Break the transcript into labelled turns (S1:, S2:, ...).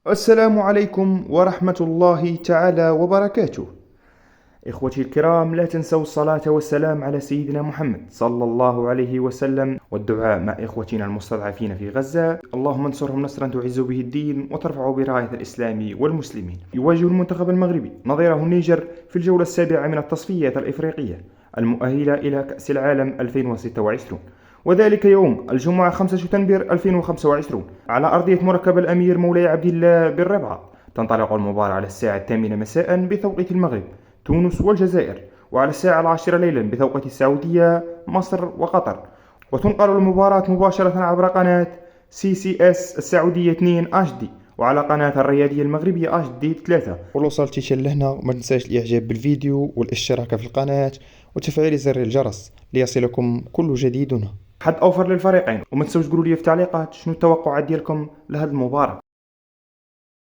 S1: السلام عليكم ورحمة الله تعالى وبركاته. إخوتي الكرام، لا تنسوا الصلاة والسلام على سيدنا محمد صلى الله عليه وسلم، والدعاء مع إخوتنا المستضعفين في غزة. اللهم انصرهم نصرا تعز به الدين وترفع براية الإسلام والمسلمين. يواجه المنتخب المغربي نظيره النيجر في الجولة السابعة من التصفيات الإفريقية المؤهلة إلى كأس العالم 2026، وذلك يوم الجمعة 5 شتنبر 2025 على أرضية مركب الأمير مولاي عبد الله بالربعة. تنطلق المباراة على الساعة 8 مساء بتوقيت المغرب، تونس والجزائر، وعلى الساعة 10 ليلا بتوقيت السعودية، مصر وقطر. وتنقل المباراة مباشرة عبر قناة CCS السعودية 2 HD، وعلى قناة الرياضية المغربية HD 3. ولو وصلتي لهنا ما تنساش الاعجاب بالفيديو والاشتراك في القناة وتفعيل زر الجرس ليصلكم كل جديدنا. حد اوفر للفريقين، وما تنسوش تقولوا لي في التعليقات شنو التوقعات ديالكم لهذه المباراة.